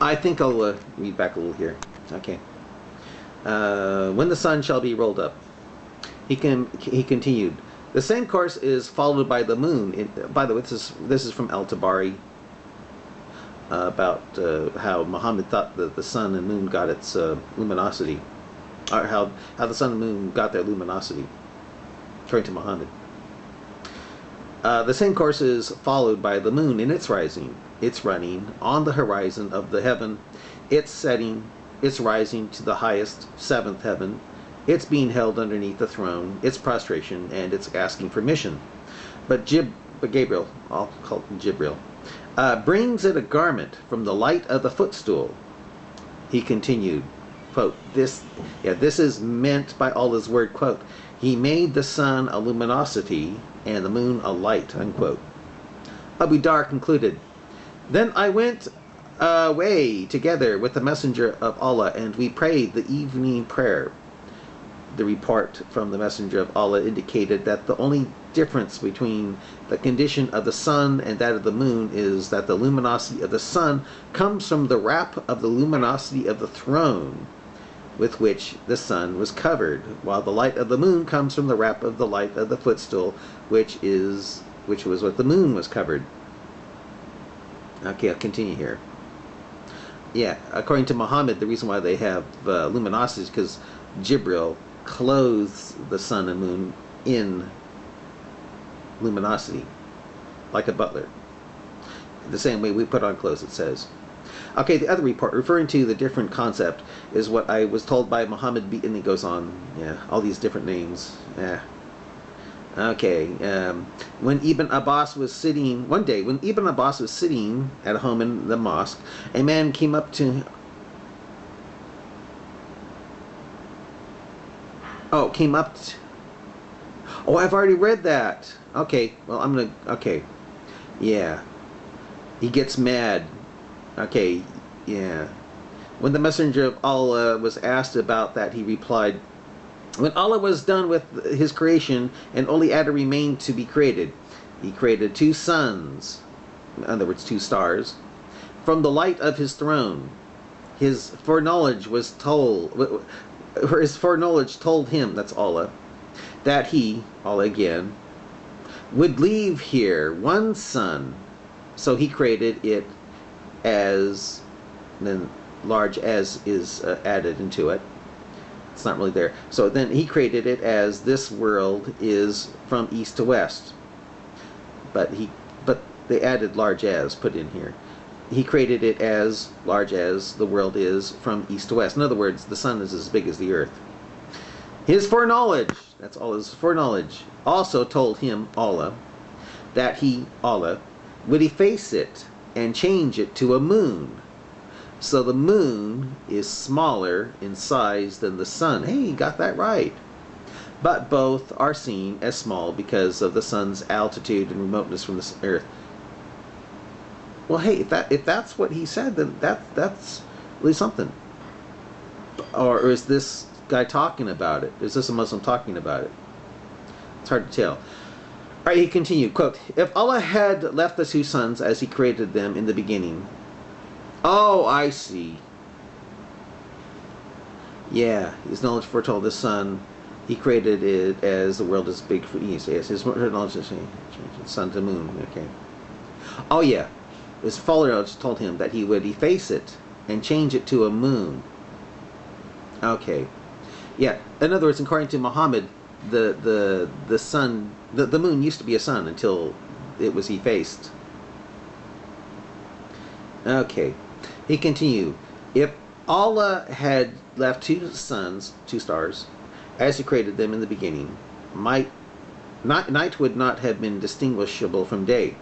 I think I'll read back a little here. Okay. When the sun shall be rolled up, he continued. The same course is followed by the moon. By the way, this is from Tabari about how Muhammad thought that the sun and moon got its luminosity, or how the sun and moon got their luminosity, according to Muhammad. The same course is followed by the moon in its rising, its running on the horizon of the heaven, its setting, its rising to the highest seventh heaven, its being held underneath the throne, its prostration, and its asking permission. But Gabriel, I'll call him Jibril, brings it a garment from the light of the footstool. He continued, quote, this is meant by Allah's word, quote, He made the sun a luminosity and the moon a light, unquote. Abu Dar concluded, Then I went away together with the messenger of Allah, and we prayed the evening prayer. The report from the messenger of Allah indicated that the only difference between the condition of the sun and that of the moon is that the luminosity of the sun comes from the wrap of the luminosity of the throne with which the sun was covered, while the light of the moon comes from the wrap of the light of the footstool, which was what the moon was covered. Okay, I'll continue here. Yeah, according to Muhammad, the reason why they have luminosity is because Jibril clothes the sun and moon in luminosity, like a butler. The same way we put on clothes, it says. Okay, the other report, referring to the different concept, is what I was told by Muhammad B. And it goes on, yeah, all these different names. Yeah. Okay, when Ibn Abbas was sitting, one day, when Ibn Abbas was sitting at home in the mosque, a man came up to him. Oh, oh, I've already read that. Okay, well, okay. Yeah. He gets mad. Okay, yeah. When the messenger of Allah was asked about that, he replied, When Allah was done with his creation and only Adam remained to be created, he created two suns, in other words, two stars, from the light of his throne. His foreknowledge told him, that's Allah, that he, Allah again, would leave here one sun. So he created it as, then large as is added into it. It's not really there. So then he created it as this world is from east to west. But they added large as put in here. He created it as large as the world is from east to west. In other words, the sun is as big as the earth. His foreknowledge, that's all his foreknowledge, also told him, Allah, that he, Allah, would efface it and change it to a moon. So the moon is smaller in size than the sun. Hey, you got that right. But both are seen as small because of the sun's altitude and remoteness from the earth. Well, hey, if that's what he said, then that's really something. Or is this guy talking about it? Is this a Muslim talking about it? It's hard to tell. Alright, he continued, quote, If Allah had left the two suns as he created them in the beginning. Oh, I see. Yeah, his knowledge foretold the sun. He created it as the world is big for east. Yes, his knowledge is sun to moon. Okay. Oh, yeah. His foreknowledge told him that he would efface it and change it to a moon. Okay. Yeah. In other words, according to Muhammad, the sun, the moon used to be a sun until it was effaced. Okay. He continued, if Allah had left two suns, two stars, as he created them in the beginning, night would not have been distinguishable from day.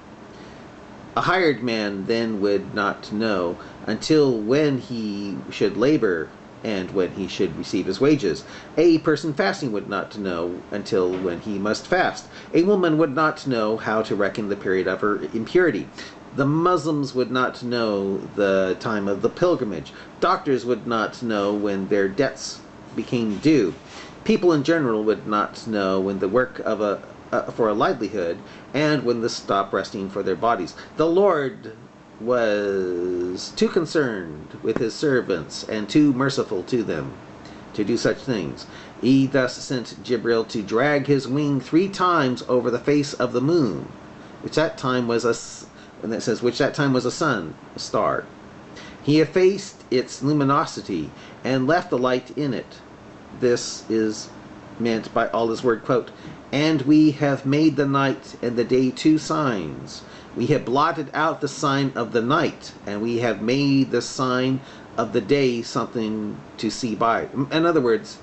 A hired man then would not know until when he should labor and when he should receive his wages. A person fasting would not know until when he must fast. A woman would not know how to reckon the period of her impurity. The Muslims would not know the time of the pilgrimage. Doctors would not know when their debts became due. People in general would not know when the work of for a livelihood and when to stop resting for their bodies. The Lord was too concerned with his servants and too merciful to them to do such things. He thus sent Jibril to drag his wing 3 times over the face of the moon, which that time was and it says, which that time was a sun, a star. He effaced its luminosity and left the light in it. This is meant by Allah's word, quote, and we have made the night and the day 2 signs. We have blotted out the sign of the night, and we have made the sign of the day something to see by. In other words,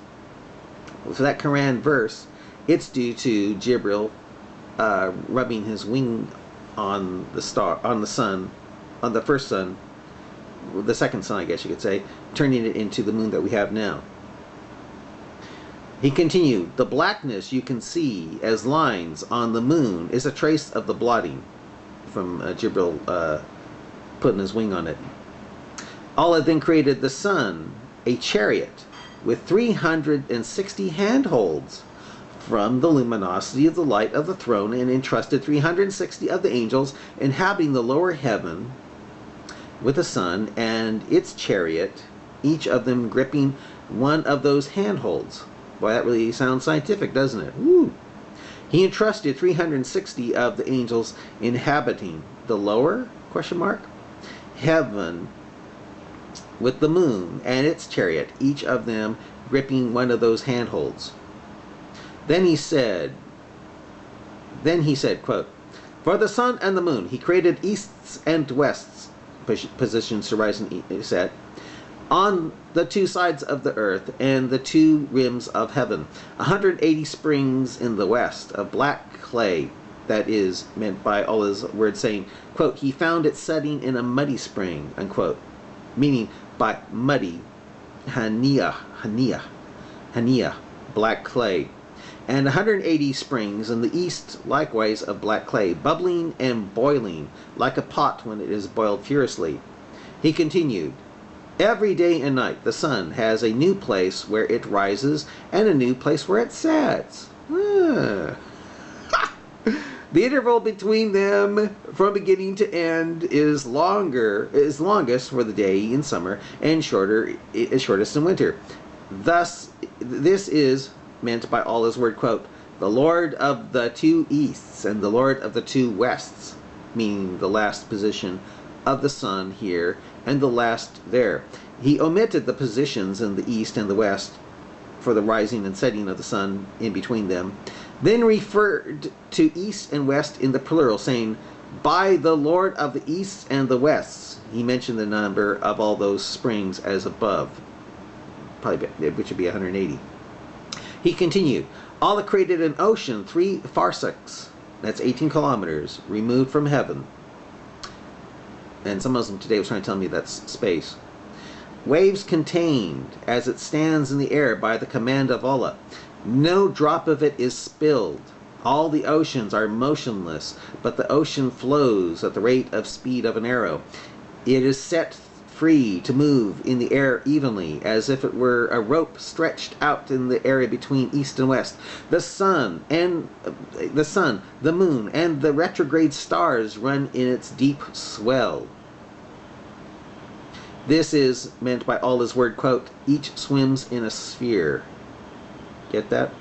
for that Quran verse, it's due to Jibril rubbing his wing on the star, on the sun, on the first sun, the second sun, I guess you could say, turning it into the moon that we have now. He continued, the blackness you can see as lines on the moon is a trace of the blotting from Jibril putting his wing on it. Allah then created the sun, a chariot, with 360 handholds from the luminosity of the light of the throne, and entrusted 360 of the angels inhabiting the lower heaven with the sun and its chariot, each of them gripping one of those handholds. Boy, that really sounds scientific, doesn't it? Woo! He entrusted 360 of the angels inhabiting the lower, heaven with the moon and its chariot, each of them gripping one of those handholds. Then he said, quote, for the sun and the moon, he created easts and wests, positions to rise and set, on the 2 sides of the earth and the 2 rims of heaven. 180 springs in the west of black clay, that is meant by Allah's word, saying, quote, he found it setting in a muddy spring, unquote, meaning by muddy, hania, black clay. And 180 springs in the east, likewise of black clay, bubbling and boiling like a pot when it is boiled furiously. He continued, every day and night the sun has a new place where it rises and a new place where it sets. The interval between them from beginning to end is longest for the day in summer and shortest in winter. Thus, this is meant by Allah's word, quote, the Lord of the 2 easts and the Lord of the 2 wests, meaning the last position of the sun here and the last there. He omitted the positions in the east and the west for the rising and setting of the sun in between them, then referred to east and west in the plural, saying, by the Lord of the easts and the wests. He mentioned the number of all those springs as above, which would be 180. He continued, Allah created an ocean 3 farsakhs, that's 18 kilometers, removed from heaven. And some Muslim today was trying to tell me that's space. Waves contained as it stands in the air by the command of Allah. No drop of it is spilled. All the oceans are motionless, but the ocean flows at the rate of speed of an arrow. It is set free to move in the air evenly, as if it were a rope stretched out in the area between east and west. The sun, the moon, and the retrograde stars run in its deep swell. This is meant by Allah's word, quote, each swims in a sphere. Get that?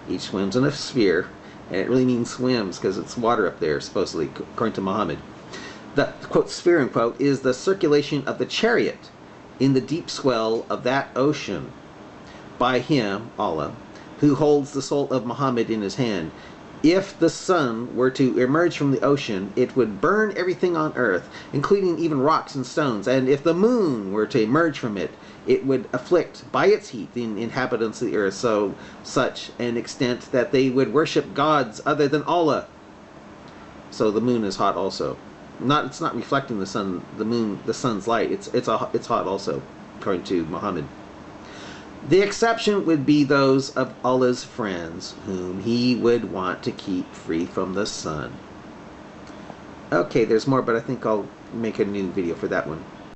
Each swims in a sphere, and it really means swims because it's water up there, supposedly, according to Muhammad. The, quote, sphere, unquote, is the circulation of the chariot in the deep swell of that ocean by him, Allah, who holds the soul of Muhammad in his hand. If the sun were to emerge from the ocean, it would burn everything on earth, including even rocks and stones. And if the moon were to emerge from it, it would afflict by its heat the inhabitants of the earth, such an extent that they would worship gods other than Allah. So the moon is hot also. It's not reflecting the sun, the sun's light. It's hot also, according to Muhammad. The exception would be those of Allah's friends, whom he would want to keep free from the sun. Okay, there's more, but I think I'll make a new video for that one.